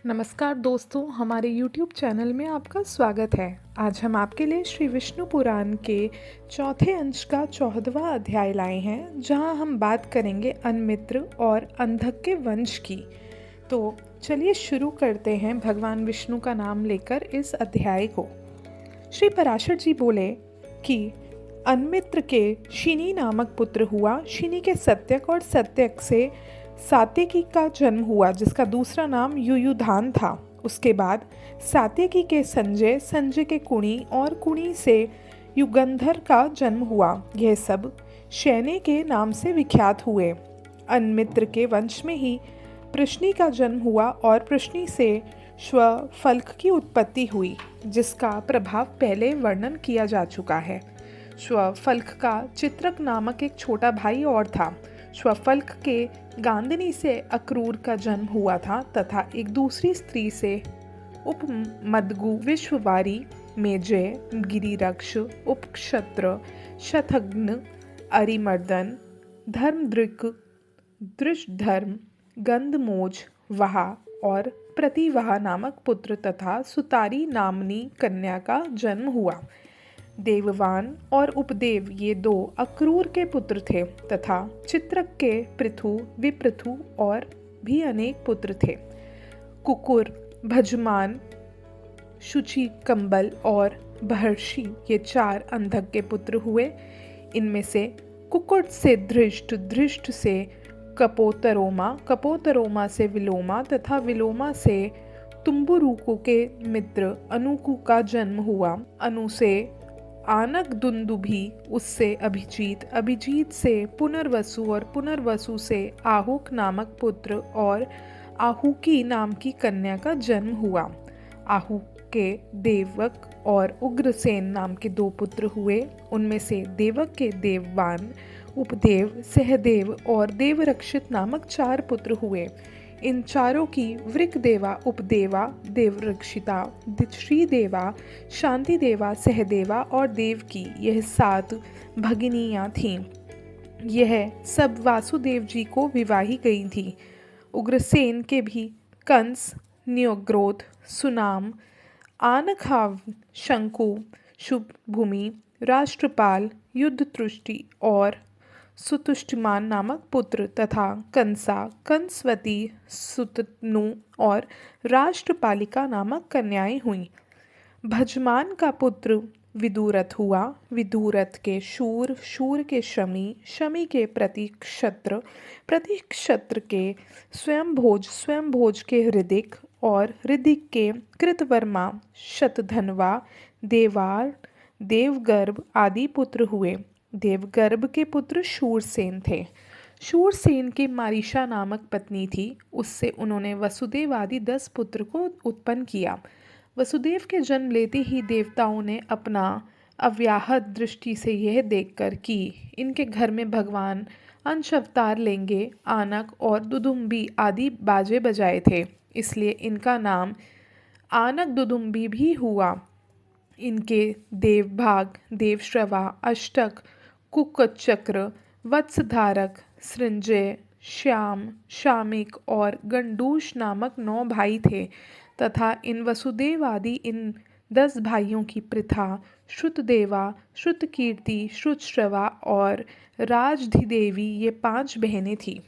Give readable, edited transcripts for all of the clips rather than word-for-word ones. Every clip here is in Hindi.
नमस्कार दोस्तों, हमारे YouTube चैनल में आपका स्वागत है। आज हम आपके लिए श्री विष्णु पुराण के चौथे अंश का 14वां अध्याय लाए हैं, जहां हम बात करेंगे अन्मित्र और अंधक के वंश की। तो चलिए शुरू करते हैं भगवान विष्णु का नाम लेकर इस अध्याय को। श्री पराशर जी बोले कि अन्मित्र के शिनी नामक पुत्र हुआ। शिनी के सत्यक और सत्यक से सात्यकी का जन्म हुआ, जिसका दूसरा नाम युयुधान था। उसके बाद सात्यकी के संजय, संजय के कुणी और कुणी से युगंधर का जन्म हुआ। यह सब शैने के नाम से विख्यात हुए। अन्मित्र के वंश में ही प्रश्नि का जन्म हुआ और प्रश्नि से श्वफल्क की उत्पत्ति हुई, जिसका प्रभाव पहले वर्णन किया जा चुका है। श्वफल्क का चित्रक नामक एक छोटा भाई और था। श्वफल्क के गांधिनी से अक्रूर का जन्म हुआ था तथा एक दूसरी स्त्री से उपमदगु, विश्ववारी, मेजय, गिरिरक्ष, उपक्षत्र, शतघ्न, अरिमर्दन, धर्मदृक्, दृष्धर्म, गंधमोज, वहा और प्रतिवहा नामक पुत्र तथा सुतारी नामनी कन्या का जन्म हुआ। देववान और उपदेव ये दो अक्रूर के पुत्र थे तथा चित्रक के पृथु, विपृथु और भी अनेक पुत्र थे। कुकुर, भजमान, शुचि, कंबल और बहर्षि ये चार अंधक के पुत्र हुए। इनमें से कुकुट से धृष्ट, धृष्ट से कपोतरोमा, कपोतरोमा से विलोमा तथा विलोमा से तुम्बुरुकु के मित्र अनुकु का जन्म हुआ। अनु से आनक दुंदुभि, उससे अभिजीत, अभिजीत से पुनर्वसु और पुनर्वसु से आहुक नामक पुत्र और आहुकी नाम की कन्या का जन्म हुआ। आहुक के देवक और उग्रसेन नाम के दो पुत्र हुए। उनमें से देवक के देववान, उपदेव, सहदेव और देवरक्षित नामक चार पुत्र हुए। इन चारों की वृकदेवा, उपदेवा, देवरक्षिता, श्रीदेवा, शांतिदेवा, सहदेवा और देवकी, यह 7 भगिनियाँ थीं। यह सब वासुदेव जी को विवाही गई थी। उग्रसेन के भी कंस, न्योग्रोध, सुनाम, आनखाव, शंकु, शुभभूमि, राष्ट्रपाल, युद्धतृष्टि और सुतुष्टिमान नामक पुत्र तथा कंसा, कंसवती, सुतनु और राष्ट्रपालिका नामक कन्याएं हुईं। भजमान का पुत्र विदुरथ हुआ। विदुरथ के शूर, शूर के शमी, शमी के प्रतिक्षत्र, प्रतिक्षत्र के स्वयंभोज, स्वयंभोज के हृदिक और हृदिक के कृतवर्मा, शतधन्वा, देवार, देवगर्भ आदि पुत्र हुए। देवगर्भ के पुत्र शूरसेन थे। शूरसेन की मारीशा नामक पत्नी थी। उससे उन्होंने वसुदेव आदि 10 पुत्र को उत्पन्न किया। वसुदेव के जन्म लेते ही देवताओं ने अपना अव्याहत दृष्टि से यह देखकर कि इनके घर में भगवान अंश अवतार लेंगे, आनक और दुदुम्बी आदि बाजे बजाए थे, इसलिए इनका नाम आनक दुदुम्बी भी हुआ। इनके देवभाग, देवश्रवा, अष्टक, कुकचक्र, वत्सधारक, सृंजय, श्याम, शामिक और गंडूश नामक 9 भाई थे तथा इन वसुदेव आदि इन 10 भाइयों की पृथा, श्रुतदेवा, श्रुतकीर्ति, श्रुतश्रवा और राजधिदेवी ये 5 बहनें थीं।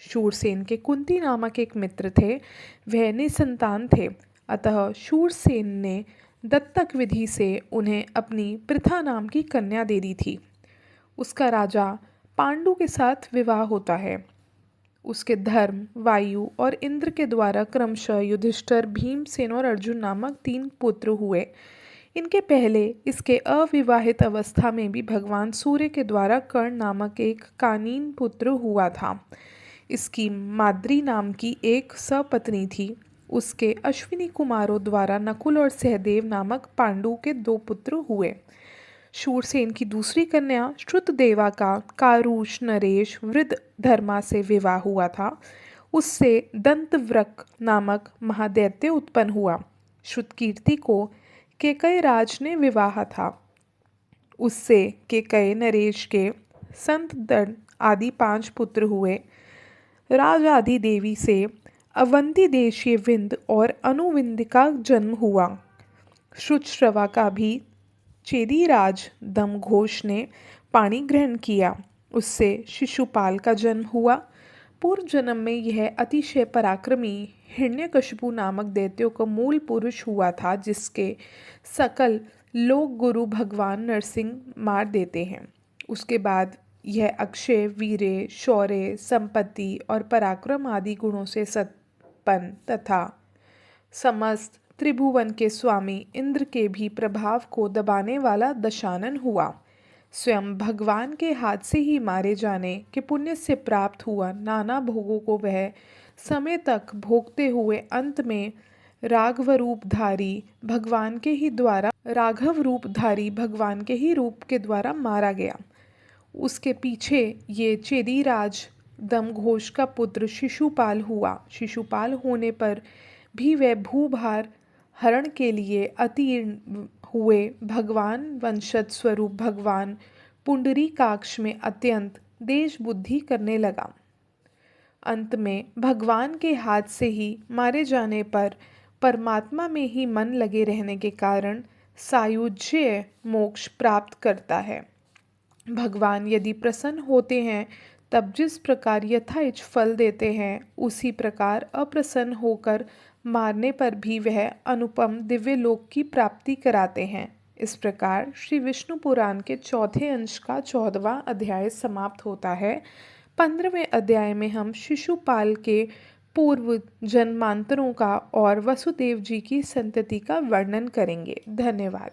शूरसेन के कुंती नामक एक मित्र थे। वह निसंतान थे, अतः शूरसेन ने दत्तक विधि से उन्हें अपनी पृथा नाम की कन्या दे दी थी। उसका राजा पांडु के साथ विवाह होता है। उसके धर्म, वायु और इंद्र के द्वारा क्रमशः युधिष्ठिर, भीमसेन और अर्जुन नामक 3 पुत्र हुए। इनके पहले इसके अविवाहित अवस्था में भी भगवान सूर्य के द्वारा कर्ण नामक एक कानीन पुत्र हुआ था। इसकी माद्री नाम की एक सपत्नी थी। उसके अश्विनी कुमारों द्वारा नकुल और सहदेव नामक पांडु के 2 पुत्र हुए। शूरसेन की दूसरी कन्या श्रुतदेवा का कारुष, नरेश, वृद्धर्मा से विवाह हुआ था। उससे दंतव्रक नामक महादैत्य उत्पन्न हुआ। श्रुतकीर्ति को केकय राज ने विवाह था। उससे केकय, नरेश के संतदन आदि 5 पुत्र हुए। राजादि देवी से अवंती देशीय विंध्य और अनुविंध्य का जन्म हुआ। श्रुतश्रवा का भी चेदीराज दमघोष ने पाणी ग्रहण किया। उससे शिशुपाल का जन्म हुआ। पूर्व जन्म में यह अतिशय पराक्रमी हिरण्यकशिपु नामक दैत्यों का मूल पुरुष हुआ था, जिसके सकल लोक गुरु भगवान नरसिंह मार देते हैं। उसके बाद यह अक्षय, वीर्य, शौर्य, संपत्ति और पराक्रम आदि गुणों से संपन्न तथा समस्त त्रिभुवन के स्वामी इंद्र के भी प्रभाव को दबाने वाला दशानन हुआ। स्वयं भगवान के हाथ से ही मारे जाने के पुण्य से प्राप्त हुआ नाना भोगों को वह समय तक भोगते हुए अंत में राघव रूपधारी भगवान के ही रूप के द्वारा मारा गया। उसके पीछे ये चेदीराज दमघोष का पुत्र शिशुपाल हुआ। शिशुपाल होने पर भी वह भूभार हरण के लिए अतीर्ण हुए भगवान वंशज स्वरूप भगवान पुंडरीकाक्ष में अत्यंत देश बुद्धि करने लगा। अंत में भगवान के हाथ से ही मारे जाने पर परमात्मा में ही मन लगे रहने के कारण सायुज्य मोक्ष प्राप्त करता है। भगवान यदि प्रसन्न होते हैं तब जिस प्रकार यथाइच्छ फल देते हैं, उसी प्रकार अप्रसन्न होकर मारने पर भी वह अनुपम दिव्य लोक की प्राप्ति कराते हैं। इस प्रकार श्री विष्णु पुराण के चौथे अंश का 14वां अध्याय समाप्त होता है। 15वें अध्याय में हम शिशुपाल के पूर्व जन्मांतरों का और वसुदेव जी की संतति का वर्णन करेंगे। धन्यवाद।